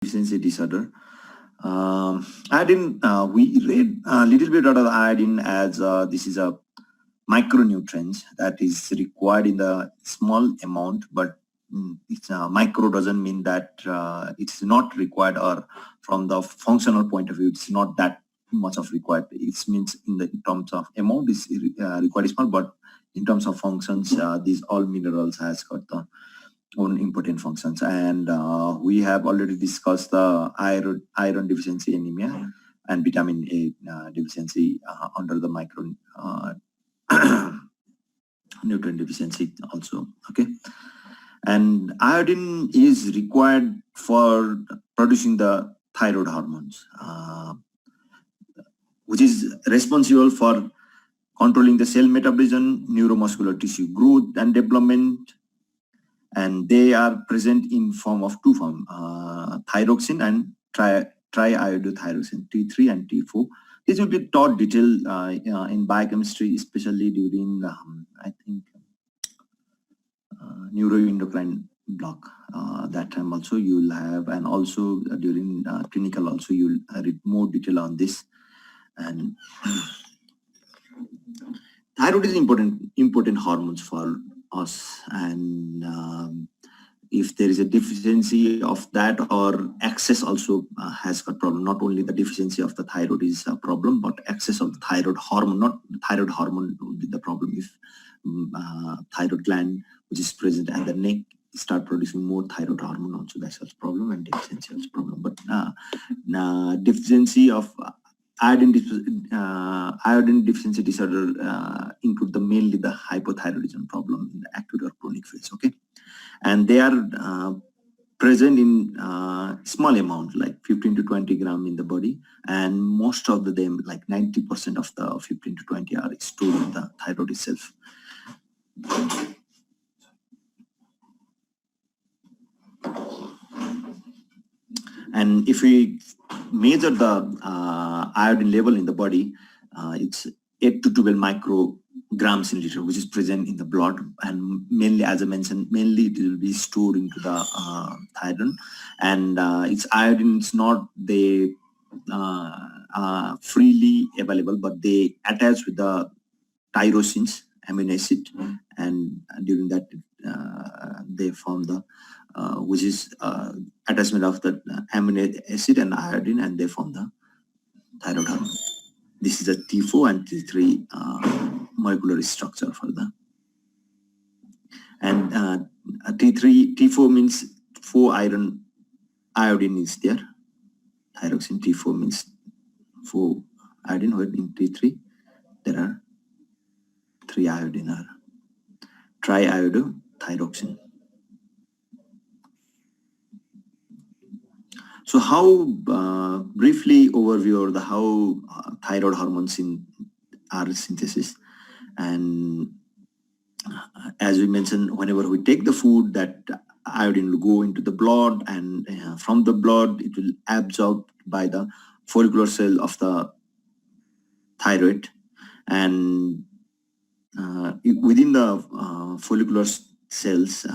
deficiency disorder. Iodine, we read a little bit about iodine as this is a micronutrient that is required in the small amount, but it's micro doesn't mean that it's not required, or from the functional point of view, it's not that much of required. It means in terms of amount is required small, but in terms of functions, these all minerals has got the own important functions. And we have already discussed the iron deficiency anemia and vitamin A deficiency under the micro nutrient deficiency also. Okay, and iodine is required for producing the thyroid hormones, which is responsible for controlling the cell metabolism, neuromuscular tissue growth and development, and they are present in form of two forms, thyroxine and triiodothyroxine, T3 and T4. This will be taught detail in biochemistry, especially during, I think, neuroendocrine block. That time also you will have, and also during clinical also you will read more detail on this. And thyroid is important hormones for us, and if there is a deficiency of that or excess also has got problem. Not only the deficiency of the thyroid is a problem, but excess of the thyroid hormone, not the thyroid hormone would be the problem. If thyroid gland which is present at the neck start producing more thyroid hormone also, that's a problem, and deficiency also problem. But deficiency of iodine deficiency disorder include mainly the hypothyroidism problem in the acute or chronic phase. Okay, and they are present in small amount, like 15 to 20 gram in the body, and most of them, like 90% of the 15 to 20, are stored in the thyroid itself. And if we measure the iodine level in the body, it's 8 to 12 micrograms in liter, which is present in the blood, and mainly, as I mentioned, mainly it will be stored into the thyroid, and its iodine is not they freely available, but they attach with the tyrosines amino acid, and during that they form the which is attachment of the amino acid and iodine, and they form the thyroid hormone. This is a T4 and T3 molecular structure for the, and T4 means 4 iodine is there. Thyroxine. T4 means 4 iodine, where in T3 there are 3 iodine, or triiodothyroxine. So how briefly overview of the how thyroid hormones are synthesis, and as we mentioned, whenever we take the food, that iodine will go into the blood, and from the blood it will absorb by the follicular cell of the thyroid, and within the follicular cells,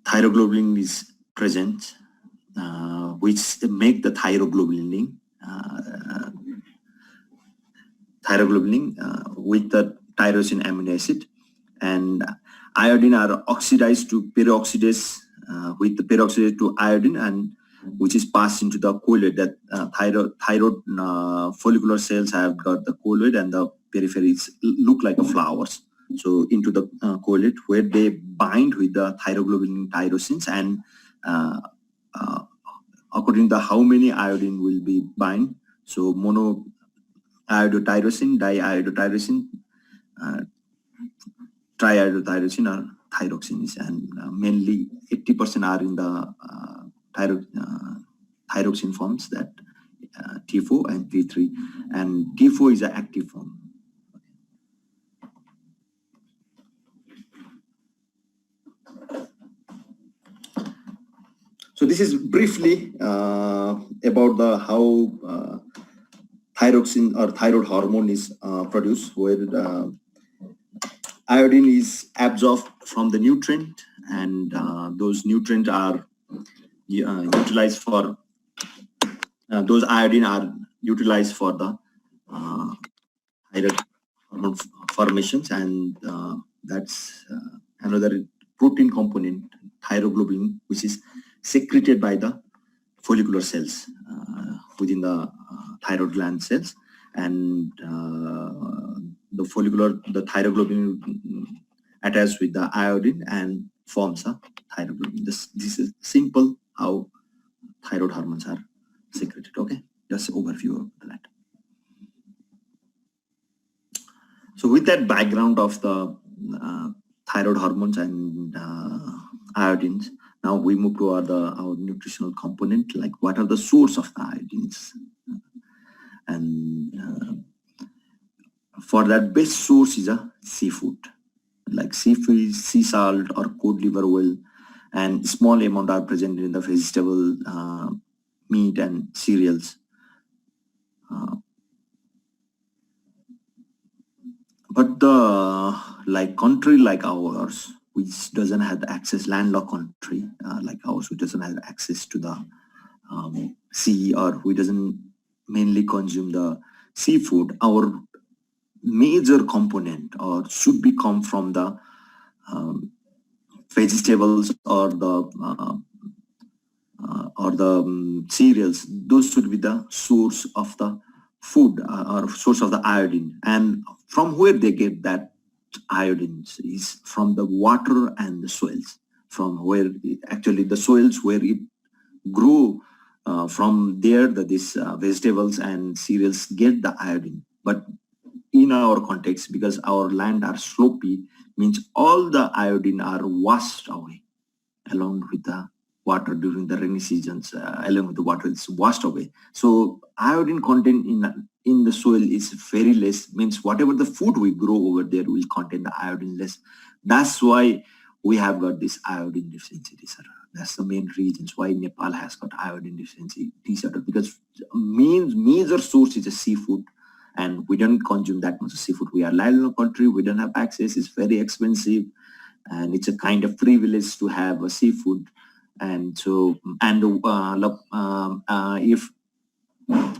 thyroglobulin is present, which make the thyroglobulin with the tyrosine amino acid, and iodine are oxidized to peroxidase with the peroxidase to iodine, and which is passed into the colloid. That thyroid follicular cells have got the colloid, and the peripheries look like a flowers. So into the colloid, where they bind with the thyroglobulin tyrosines, and according to how many iodine will be bind, so mono iodotyrosine, diiodotyrosine, triiodotyrosine, or thyroxines, and mainly 80% are in the thyroxine forms, that T4 and T3, and T4 is an active form. So this is briefly about the how thyroxine or thyroid hormone is produced, where iodine is absorbed from the nutrient, and those nutrients are utilized for those iodine are utilized for the thyroid hormone formations, and that's another protein component, thyroglobulin, which is secreted by the follicular cells within the thyroid gland cells, and the thyroglobulin attached with the iodine and forms a thyroglobulin. This is simple how thyroid hormones are secreted. Okay, just an overview of that. So with that background of the thyroid hormones and iodines, now we move to our nutritional component, like what are the source of the iodines. And for that, best source is a seafood, like seafood, sea salt, or cod liver oil, and small amount are present in the vegetable, meat, and cereals. But the country like ours, which doesn't have access, landlocked country like ours, which doesn't have access to the sea, or who doesn't mainly consume the seafood, our major component or should be come from the vegetables or the cereals. Those should be the source of the food or source of the iodine. And from where they get that iodine is from the water and the soils, from where actually the soils where it grow. From there, these vegetables and cereals get the iodine. But in our context, because our land are slopey, means all the iodine are washed away along with the water during the rainy seasons. Along with the water, it's washed away. So iodine content in the soil is very less. Means whatever the food we grow over there will contain the iodine less. That's why we have got this iodine deficiency disorder. That's the main reasons why Nepal has got iodine deficiency disorder, because major source is a seafood, and we don't consume that much seafood. We are landlocked country. We don't have access. It's very expensive, and it's a kind of privilege to have a seafood. And so, and if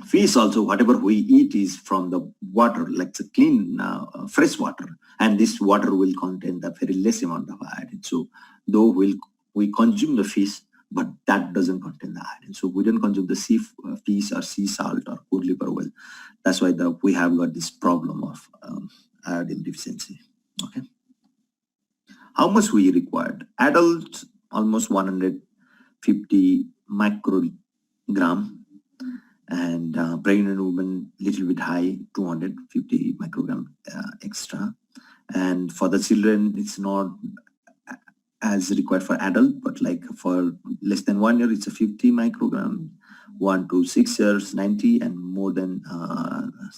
fish also, whatever we eat is from the water, like the clean, fresh water, and this water will contain the very less amount of iodine. So, though we consume the fish, but that doesn't contain the iodine. So we don't consume the fish or sea salt or cod liver oil. That's why we have got this problem of iodine deficiency. Okay. How much we required? Adults almost 150 microgram, and pregnant women little bit high, 250 microgram extra. And for the children, it's not as required for adult, but like for less than 1 year, it's a 50 microgram. 1 to 6 years, 90, and more than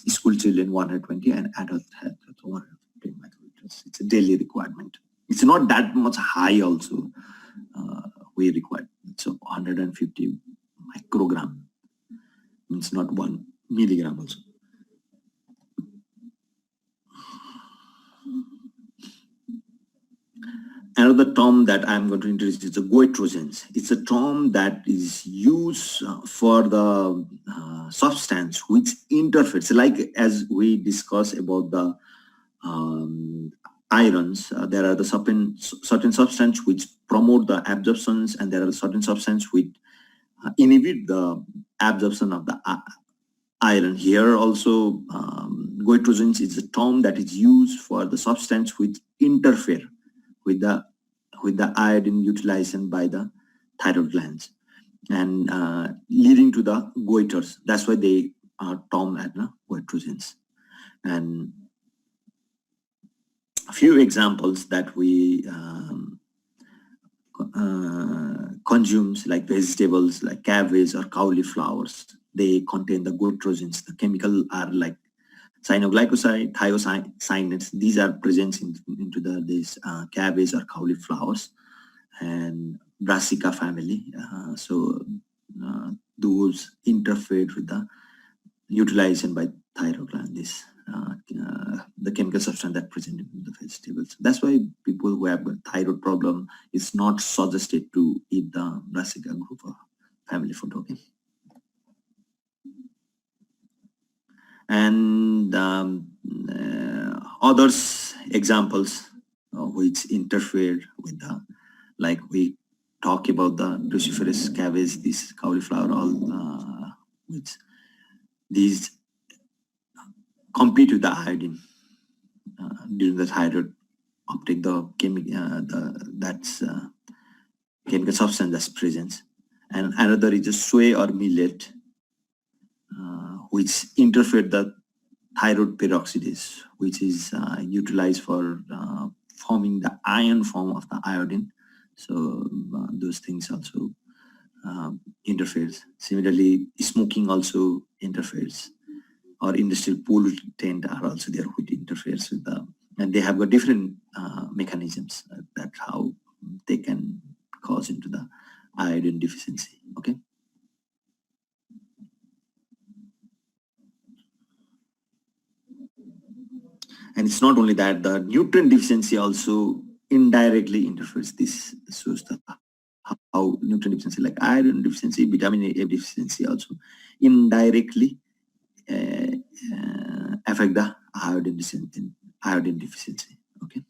school children 120, and adult had 150 micrograms. It's a daily requirement. It's not that much high also. We require it's 150 microgram. It's not 1 milligram also. Another term that I'm going to introduce is the goitrogens. It's a term that is used for the substance which interferes, like as we discussed about the irons, there are the certain substances which promote the absorptions, and there are certain substances which inhibit the absorption of the iron. Here also, goitrogens is a term that is used for the substance which interfere with the iodine utilization by the thyroid glands, and leading to the goiters. That's why they are termed as goitrogens. And a few examples that we consumes, like vegetables like cabbage or cauliflowers, they contain the goitrogens. The chemical are like cyanoglycoside, thiocyanates. These are present into these cabbage or cauliflowers and Brassica family. Those interfere with the utilization by thyroid gland. the chemical substance that present in the vegetables. That's why people who have a thyroid problem, it's not suggested to eat the Brassica group of family food. Okay. And others examples which interfere with the, like we talk about the cruciferous cabbage, this cauliflower, all which these compete with the iodine during the thyroid uptake, the chemical substance that's present. And another is a soy or millet, which interfere the thyroid peroxidase, which is utilized for forming the ion form of the iodine. So those things also interferes. Similarly, smoking also interferes, or industrial pollutant are also there which interferes with the, and they have got different mechanisms that how they can cause into the iodine deficiency. Okay. And it's not only that, the nutrient deficiency also indirectly interferes. This shows the how nutrient deficiency, like iron deficiency, vitamin A deficiency, also indirectly affect the iodine deficiency. Okay.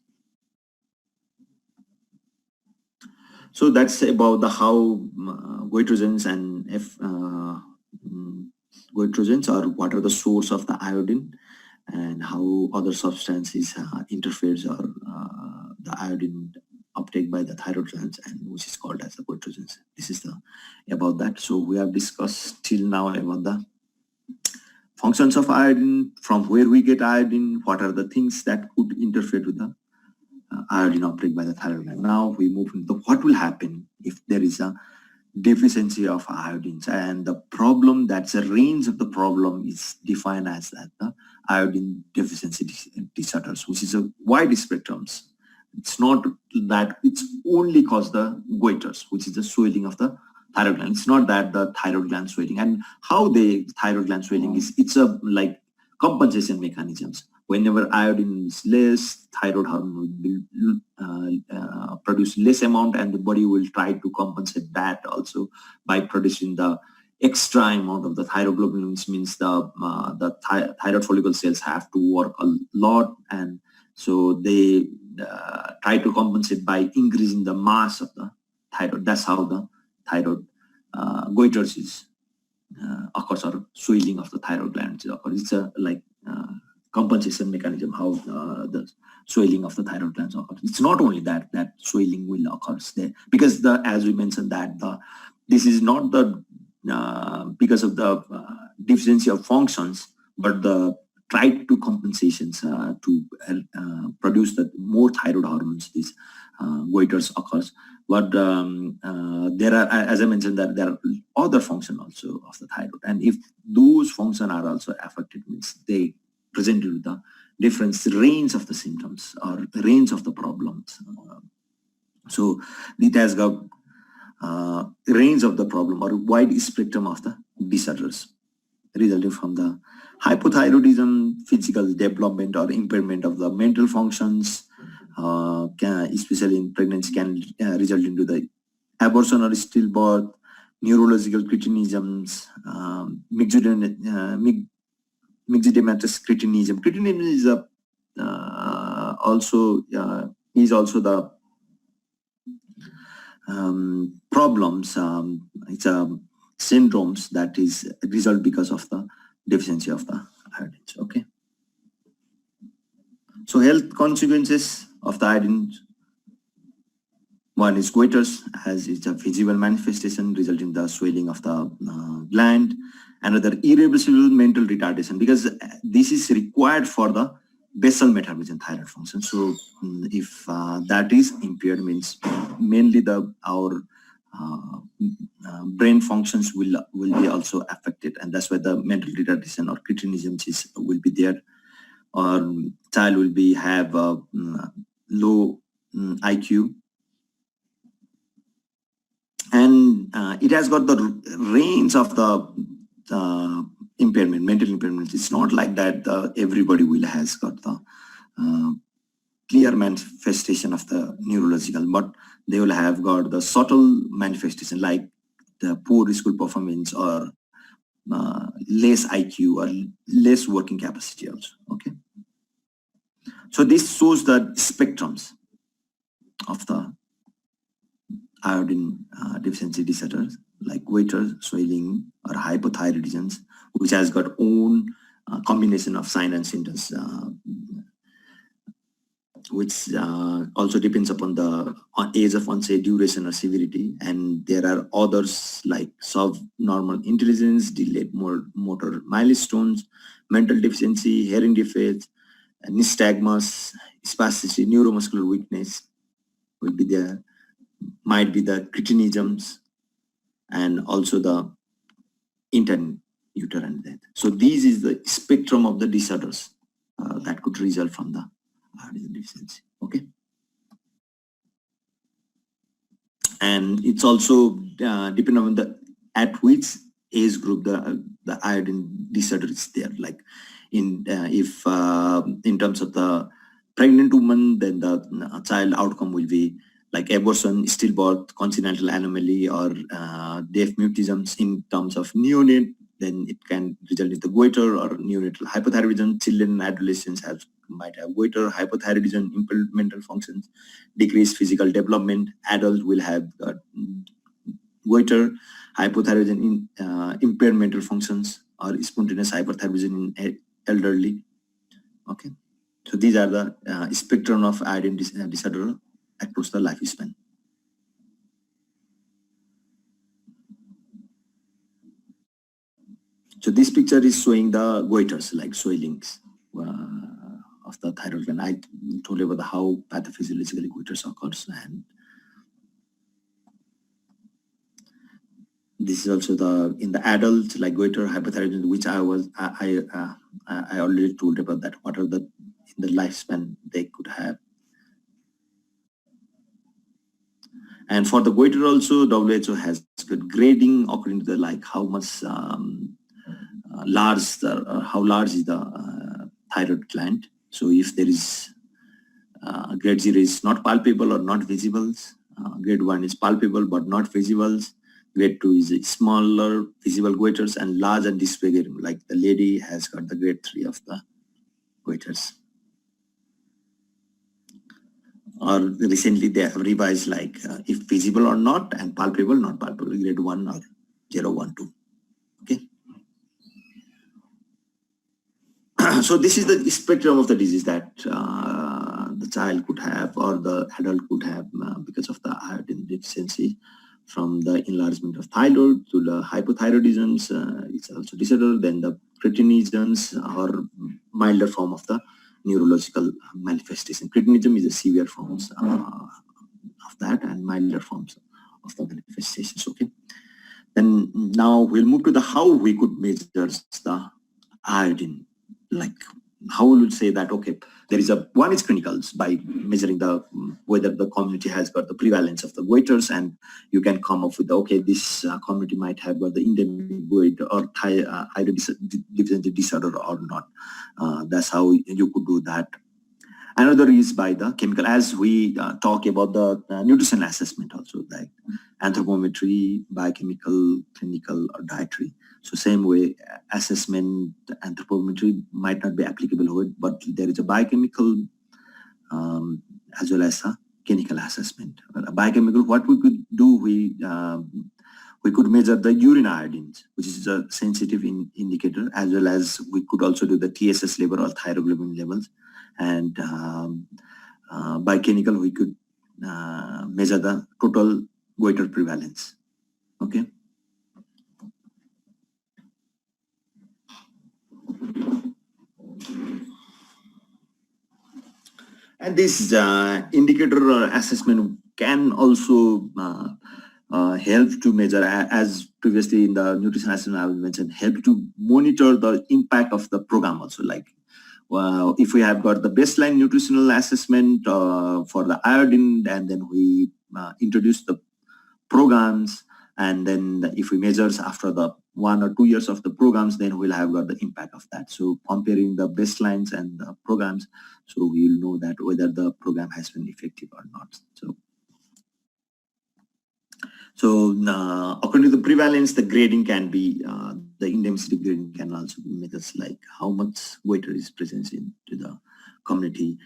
So that's about the how goitrogens and goitrogens, or what are the source of the iodine, and how other substances interferes or the iodine uptake by the thyroid glands, and which is called as the goitrogens. This is the about that. So we have discussed till now about the functions of iodine, from where we get iodine, what are the things that could interfere with the iodine uptake by the thyroid gland. Now we move into what will happen if there is a deficiency of iodines, and the problem, that's the range of the problem is defined as that the iodine deficiency disorders, which is a wide spectrum. It's not that it's only cause the goiters, which is the swelling of the thyroid gland. It's not that the thyroid gland swelling, and how the thyroid gland swelling is, it's a like compensation mechanisms. Whenever iodine is less, thyroid hormone will produce less amount, and the body will try to compensate that also by producing the extra amount of the thyroglobulin, which means the thyroid follicle cells have to work a lot, and so they try to compensate by increasing the mass of the thyroid. That's how the thyroid goiters is occurs, or swelling of the thyroid glands occurs. It's a like compensation mechanism how the swelling of the thyroid glands occurs. It's not only that swelling will occur there, because the, as we mentioned, that this is not the because of the deficiency of functions, but the try to compensations to produce the more thyroid hormones. These goiters occurs. But there are, as I mentioned, that there are other function also of the thyroid, and if those functions are also affected, means they presented with the different range of the symptoms or range of the problems. So it has got range of the problem or wide spectrum of the disorders resulting from the hypothyroidism, physical development or impairment of the mental functions, especially in pregnancy, can result into the abortion or stillbirth, neurological cretinisms, myxomatous cretinism. Cretinism is also the problems. It's syndromes that is result because of the deficiency of the iodines. Okay. So health consequences of the iodines. One is goiters, as it's a visible manifestation resulting in the swelling of the gland. Another, irreversible mental retardation, because this is required for the basal metabolism thyroid function. So if that is impaired, means mainly our brain functions will be also affected, and that's why the mental retardation or cretinism will be there, or child will be have low IQ, and it has got the range of the impairment, mental impairment. It's not like that everybody will has got the clear manifestation of the neurological, but they will have got the subtle manifestation like the poor school performance or less IQ or less working capacity also. Okay. So this shows the spectrums of the iodine deficiency disorders like goiter, swelling, or hypothyroidism, which has got own combination of signs and symptoms, which also depends upon the age of onset, duration, or severity. And there are others like subnormal intelligence, delayed motor milestones, mental deficiency, hearing defects, nystagmus, spasticity, neuromuscular weakness will be there, might be the cretinisms, and also the interuterine death. So this is the spectrum of the disorders that could result from the iodine deficiency. Okay. And it's also depending on the at which age group the iodine disorder is there. Like in if in terms of the pregnant woman, then the child outcome will be like abortion, stillbirth, congenital anomaly, or deaf mutisms. In terms of neonate, then it can result in the goiter or neonatal hypothyroidism. Children and adolescents might have goiter, hypothyroidism, impaired mental functions, decreased physical development. Adults will have goiter, hypothyroidism, impaired mental functions, or spontaneous hyperthyroidism in elderly. Okay, so these are the spectrum of iodine disorder across the lifespan. So this picture is showing the goiters, like swellings of the thyroid gland. I told you about how pathophysiologically goiters occurs, and this is also the in the adult like goiter, hypothyroidism, which I already told about that. What are the in the lifespan they could have. And for the goiter also, WHO has good grading according to the like how much large how large is the thyroid gland. So if there is grade 0 is not palpable or not visible, grade 1 is palpable but not visible, grade 2 is smaller visible goiters, and large and disfiguring, like the lady has got the grade 3 of the goiters. Or recently they have revised like if visible or not, and palpable, not palpable, grade 1 or 0, 1, 2. Okay. So this is the spectrum of the disease that the child could have or the adult could have because of the iodine deficiency, from the enlargement of thyroid to the hypothyroidisms, it's also disorder, then the cretinisms or milder form of the neurological manifestation. Cretinism is a severe forms of that, and milder forms of the manifestations. Okay. Then now we'll move to the how we could measure the iodine. Like how we would say that, okay, there is a one is clinicals by measuring the whether the community has got the prevalence of the goiters, and you can come up with the, okay, this community might have got the endemic goiter or iodine deficiency disorder or not. That's how you could do that. Another is by the chemical, as we talk about the nutritional assessment also, like anthropometry, biochemical, clinical, or dietary. So same way, assessment, anthropometry might not be applicable, but there is a biochemical as well as a clinical assessment. A biochemical, what we could do, we could measure the urine iodines, which is a sensitive indicator, as well as we could also do the TSS level or thyroglobulin levels. And biochemical, we could measure the total goiter prevalence. Okay. And this indicator or assessment can also help to measure, as previously in the nutrition assessment I mentioned, help to monitor the impact of the program also. Like if we have got the baseline nutritional assessment for the iodine, and then we introduce the programs, and then if we measure after the 1 or 2 years of the programs, then we'll have got the impact of that. So comparing the baselines and the programs, so we'll know that whether the program has been effective or not. So according to the prevalence, the grading can be, the indemnity grading can also be methods like how much waiter is present into the community,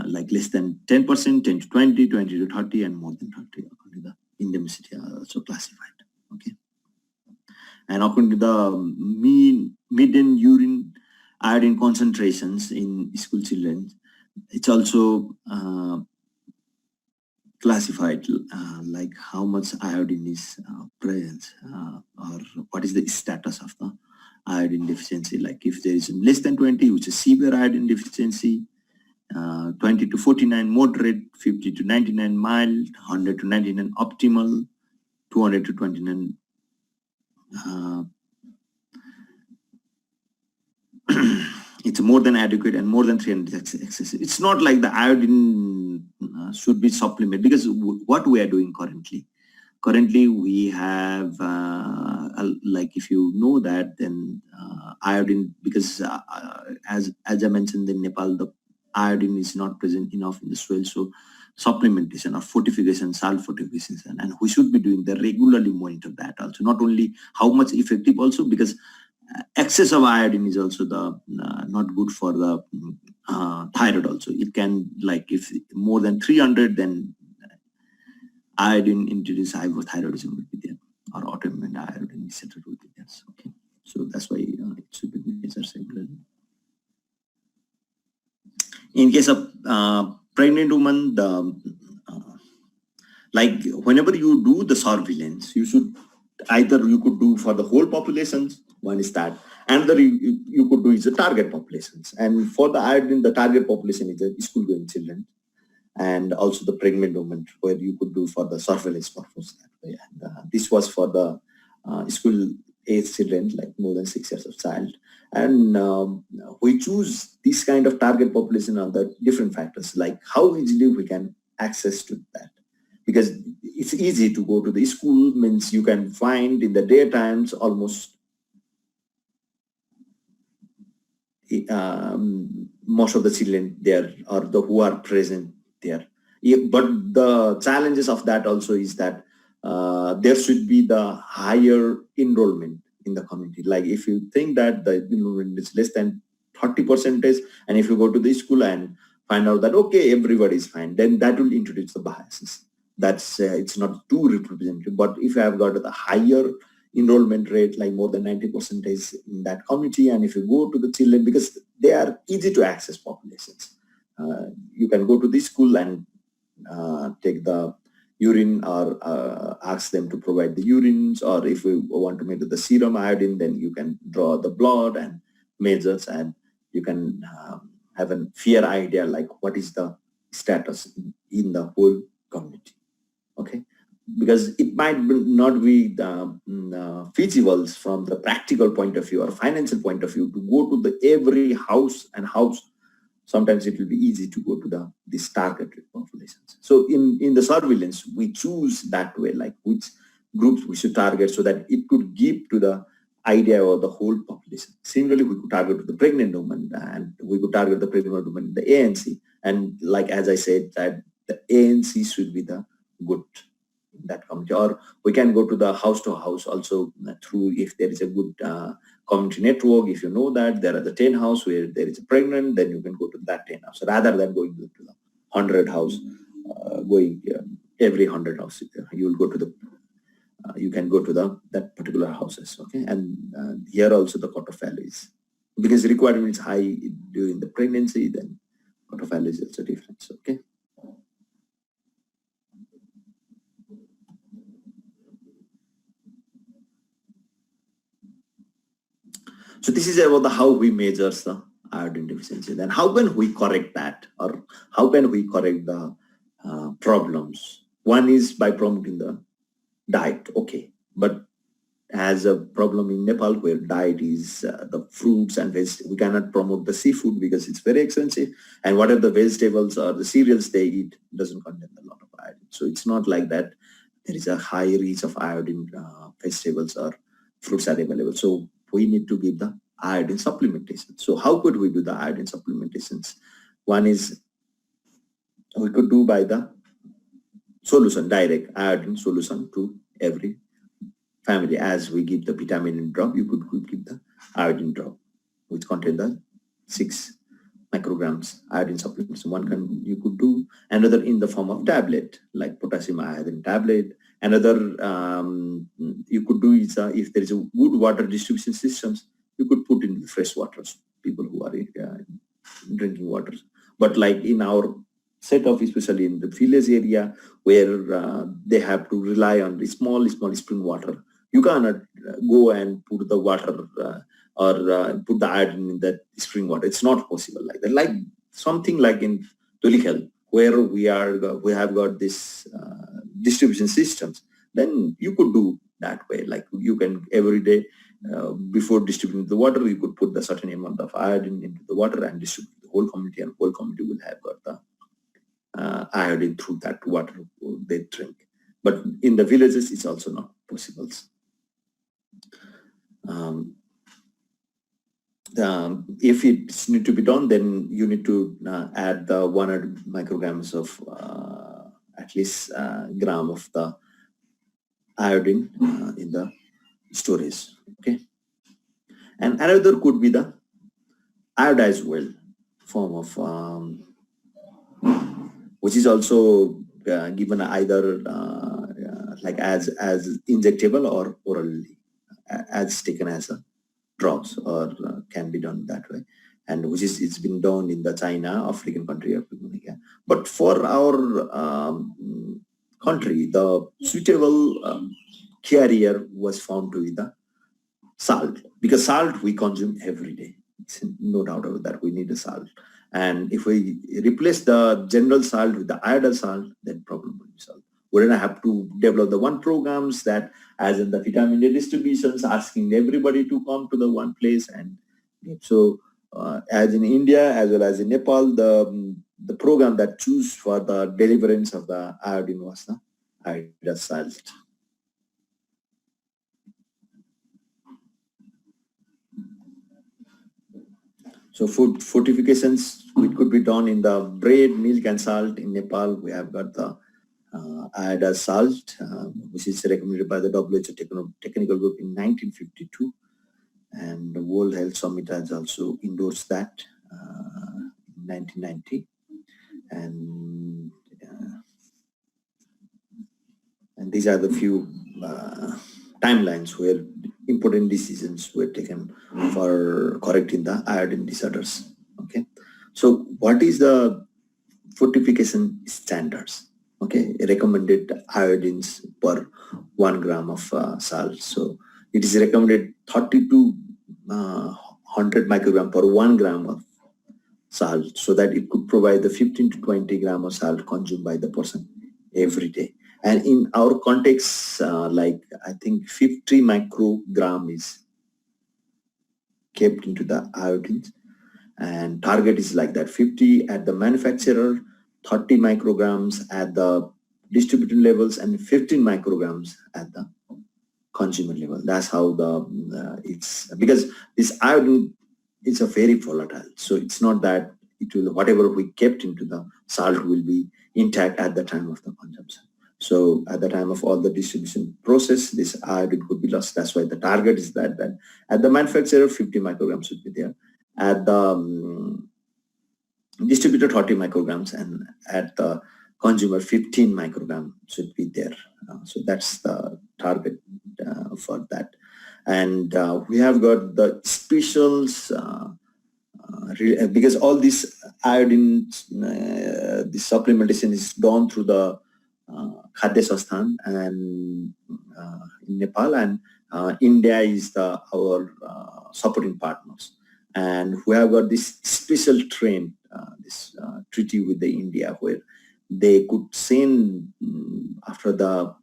like less than 10%, 10 to 20, 20 to 30, and more than 30. According to the indemnity are also classified. Okay. And according to the median urine iodine concentrations in school children, it's also classified like how much iodine is present or what is the status of the iodine deficiency. Like if there is less than 20, which is severe iodine deficiency, 20 to 49 moderate, 50 to 99 mild, 100 to 99 optimal, 200 to 29 it's more than adequate, and more than 300 excessive. It's not like the iodine should be supplemented, because what we are doing currently we have like, if you know that, then iodine, because as I mentioned, in Nepal the iodine is not present enough in the soil, so supplementation or fortification, salt fortification, and we should be doing the regularly monitor that also, not only how much effective also, because excess of iodine is also the not good for the thyroid also. It can, like if more than 300, then iodine introduced hypothyroidism will be there, or autoimmune iodine etc. will be there. Okay, so that's why it should be measured regularly. In case of pregnant woman, the like whenever you do the surveillance, you should either you could do for the whole populations. One is that, and the you could do is the target populations. And for the iodine, the target population is the school-going children, and also the pregnant women, where you could do for the surveillance purpose that way. And this was for the school-age children, like more than 6 years of child. And we choose this kind of target population on the different factors, like how easily we can access to that. Because it's easy to go to the school, means you can find in the daytimes almost most of the children there, or the who are present there. But the challenges of that also is that there should be the higher enrollment in the community. Like if you think that the enrollment is less than 30%, and if you go to the school and find out that okay, everybody is fine, then that will introduce the biases. That's it's not too representative. But if you have got the higher enrollment rate, like more than 90% in that community, and if you go to the children, because they are easy to access populations, you can go to the school and take the urine, or ask them to provide the urines, or if you want to measure the serum iodine, then you can draw the blood and measures, and you can have a fair idea like what is the status in the whole community. Okay, because it might not be feasible from the practical point of view or financial point of view to go to the every house and house. Sometimes it will be easy to go to these targeted populations. So in the surveillance, we choose that way, like which groups we should target, so that it could give to the idea of the whole population. Similarly, we could target the pregnant woman, and we could target the pregnant woman in the ANC. And like as I said, that the ANC should be the good in that community. Or we can go to the house to house also through, if there is a good community network. If you know that there are the 10 house where there is a pregnant, then you can go to that 10 house rather than going to the 100 house. Going every 100 house, you will go to the you can go to that particular houses. Okay, and here also the cutoff value is, because the requirement is high during the pregnancy, then cutoff value is also different. So, okay. So this is about how we measure the iodine deficiency. Then how can we correct that, or how can we correct the problems? One is by promoting the diet. Okay, but as a problem in Nepal, where diet is the fruits and vegetables, we cannot promote the seafood because it's very expensive, and whatever the vegetables or the cereals they eat doesn't contain a lot of iodine. So it's not like that there is a high reach of iodine vegetables or fruits are available. So we need to give the iodine supplementation. So how could we do the iodine supplementations? One is we could do by the solution, direct iodine solution to every family. As we give the vitamin drop, you could give the iodine drop, which contain the 6 micrograms iodine supplements. You could do another in the form of tablet, like potassium iodine tablet. Another you could do is if there is a good water distribution systems, you could put in fresh waters, people who are drinking water. But like in our setup, especially in the village area where they have to rely on the small spring water, you cannot go and put the water or put the iodine in that spring water. It's not possible like that. Like something like in Tulikhel, where we have got this distribution systems, then you could do that way. Like you can every day before distributing the water, you could put the certain amount of iodine into the water and distribute the whole community, and whole community will have got the iodine through that water they drink. But in the villages, it's also not possible. If it's need to be done, then you need to add the 100 micrograms of at least gram of the iodine in the storage. Okay, and another could be the iodized well form of which is also given either like as injectable or orally, as taken as a drops, or can be done that way, and which is it's been done in the China, African country, or but for our country, the suitable carrier was found to be the salt, because salt we consume every day. It's no doubt about that. We need a salt, and if we replace the general salt with the iodine salt, then problem will be solved. We're gonna have to develop the one programs that, as in the vitamin D distributions, asking everybody to come to the one place. And so as in India as well as in Nepal, the program that choose for the deliverance of the iodine was the iodine salt. So food fortifications, it could be done in the bread, milk, and salt. In Nepal, we have got the iodine salt, which is recommended by the WHO Technical Group in 1952, and the World Health Summit has also endorsed that in 1990, and these are the few timelines where important decisions were taken for correcting the iodine disorders. Okay, so what is the fortification standards? Okay, recommended iodines per 1 gram of salt. So it is recommended 30 to 100 microgram per 1 gram of salt, so that it could provide the 15 to 20 gram of salt consumed by the person every day. And in our context, like I think 50 microgram is kept into the iodine, and target is like that: 50 at the manufacturer, 30 micrograms at the distributor levels, and 15 micrograms at the consumer level. That's how the it's, because this iodine is a very volatile, so it's not that it will, whatever we kept into the salt will be intact at the time of the consumption. So at the time of all the distribution process, this iodine could be lost. That's why the target is that at the manufacturer 50 micrograms should be there, at the distributor 30 micrograms, and at the consumer 15 microgram should be there. So that's the target for that. And we have got the specials, because all this iodine, this supplementation is done through the Khadya Sasthan and in Nepal, and India is our supporting partners. And we have got this special train, this treaty with the India, where they could send after the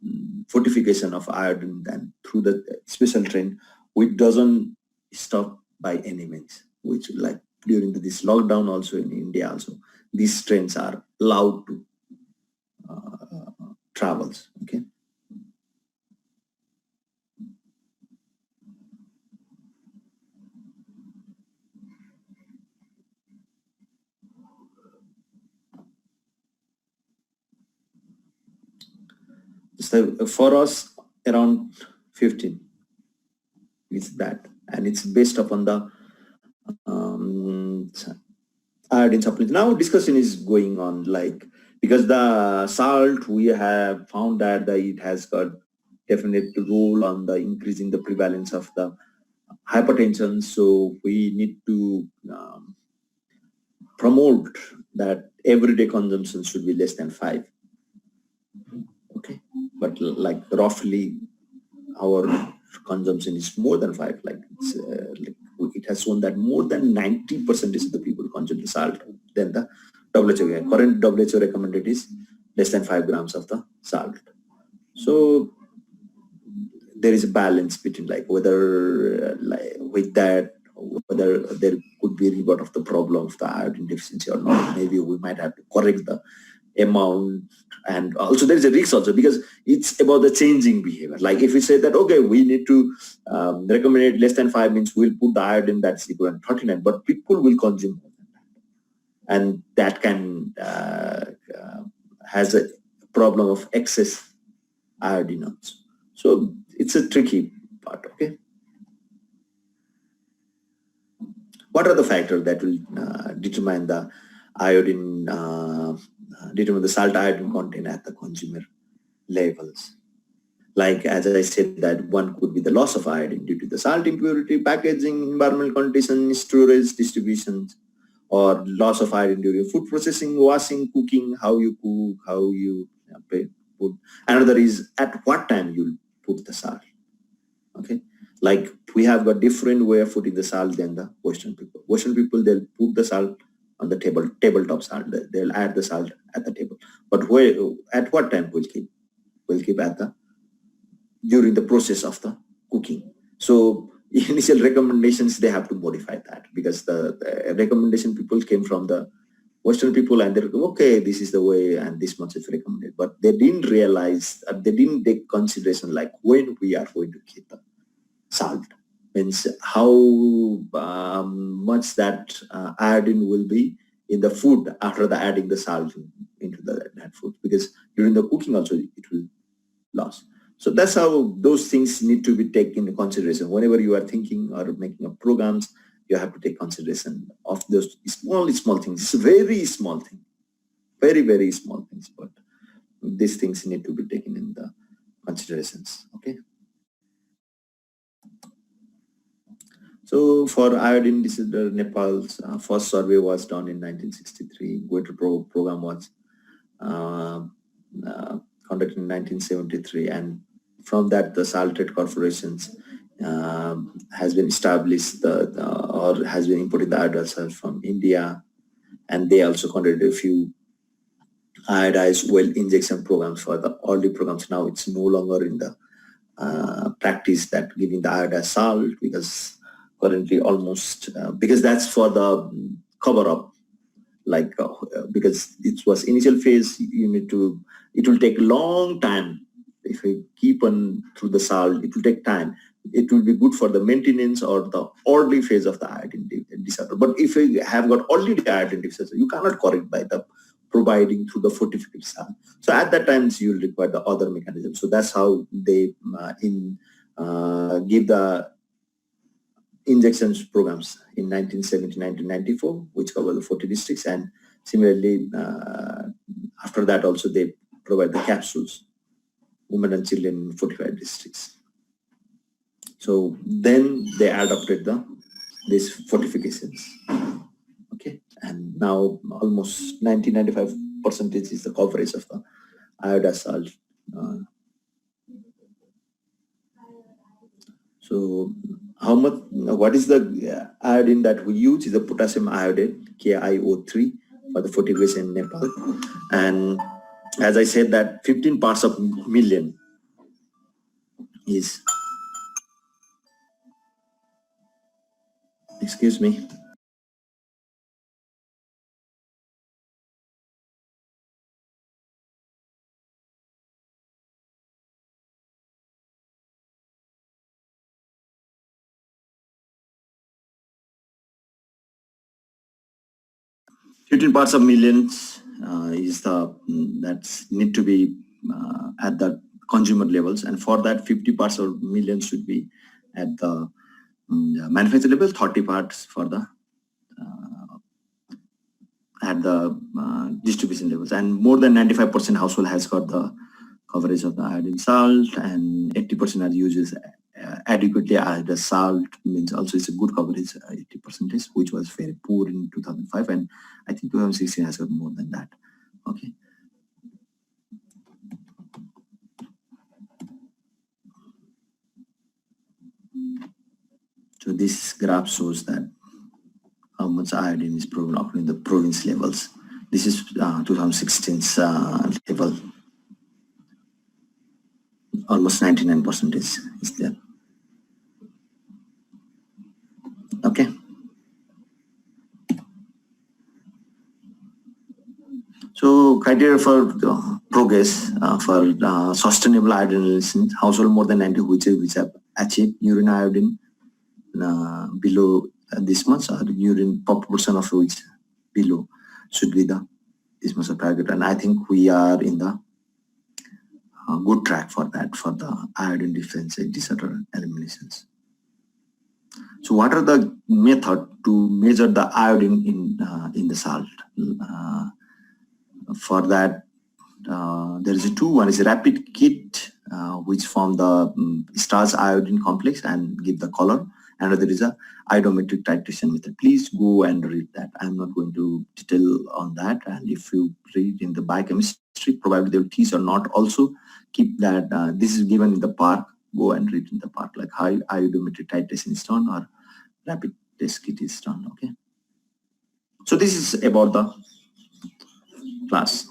fortification of iodine, and through the special train, which doesn't stop by any means, which like during this lockdown also in India also, these trains are allowed to travels. Okay. So for us, around 15 is that, and it's based upon the iodine supplement. Now discussion is going on, like, because the salt, we have found that it has got definite role on the increasing the prevalence of the hypertension. So we need to promote that everyday consumption should be less than 5. Okay, but like roughly our consumption is more than 5. Like, it has shown that more than 90% of the people consume the salt. Then the WHO, current WHO recommended is less than 5 grams of the salt. So there is a balance between, like, whether with that, whether there could be a rebound of the problem of the iodine deficiency or not. Maybe we might have to correct the amount. And also there is a risk also, because it's about the changing behavior. Like if we say that, okay, we need to recommend less than 5, means we'll put the iodine that's equal to 39, but people will consume more than that. And that can has a problem of excess iodine also. So it's a tricky part. Okay. What are the factors that will determine the iodine, determine the salt iodine content at the consumer levels? Like, as I said, that one could be the loss of iodine due to the salt impurity, packaging, environmental conditions, storage, distributions, or loss of iodine during food processing, washing, cooking, how you cook, how you put. Another is at what time you put the salt. Okay, like we have got different way of putting the salt than the Western people. Western people, they'll put the salt on the tabletop salt. They'll add the salt at the table. But where, at what time we'll keep? We'll keep at the during the process of the cooking. So initial recommendations, they have to modify that, because the recommendation people came from the Western people, and they're okay, this is the way and this much is recommended. But they didn't realize, they didn't take consideration, like when we are going to keep the salt, means how much that iodine will be in the food after the adding the salt into that food, because during the cooking also it will lose. So that's how those things need to be taken into consideration. Whenever you are thinking or making up programs, you have to take consideration of those small things. It's a very small thing, very, very small things, but these things need to be taken in the considerations. Okay. So for iodine, this is the Nepal's first survey was done in 1963. Goiter program was conducted in 1973, and from that the Salt Trade Corporations has been established, or has been importing the iodine salt from India, and they also conducted a few iodized well injection programs for the early programs. Now it's no longer in the practice that giving the iodized salt, because currently almost because that's for the cover up, like because it was initial phase, you need to, it will take a long time. If you keep on through the salt, it will take time. It will be good for the maintenance or the early phase of the iodine disorder. But if you have got already iodine disorder, you cannot correct by the providing through the fortified salt. So at that time you will require the other mechanism. So that's how they give the injections programs in 1970-1994, which cover the 40 districts, and similarly after that also they provide the capsules, women and children in 45 districts. So then they adopted these fortifications. Okay, and now almost 95% is the coverage of the iodized salt. So how much, what is the iodine that we use is the potassium iodide, KiO3, for the fortification in Nepal. And as I said, that 15 parts of million is, excuse me. Fifteen parts of millions is the that's need to be at the consumer levels, and for that 50 parts per million should be at the manufacturer level, 30 parts for the at the distribution levels, and more than 95% household has got the coverage of the iodine salt, and 80% are uses adequately iodine salt, means also it's a good coverage, 80%, which was very poor in 2005, and I think 2016 has got more than that. Okay. So this graph shows that how much iodine is proven in the province levels. This is 2016's level. Almost 99% is there. Okay. So criteria for progress for sustainable iodine analysis: household more than 90 which have achieved urine iodine below this much, or urine proportion of which below should be the this much of target, and I think we are in the good track for that, for the iodine deficiency disorder eliminations. So what are the method to measure the iodine in the salt? For that, there is two. One is a rapid kit, which form the starch iodine complex and give the color. Another is a iodometric titration method. Please go and read that. I'm not going to detail on that. And if you read in the biochemistry, probably they will teach or not. Also keep that. This is given in the park. Go and read in the park, like how iodometric titration is done or rapid test kit is done. Okay. So this is about the class.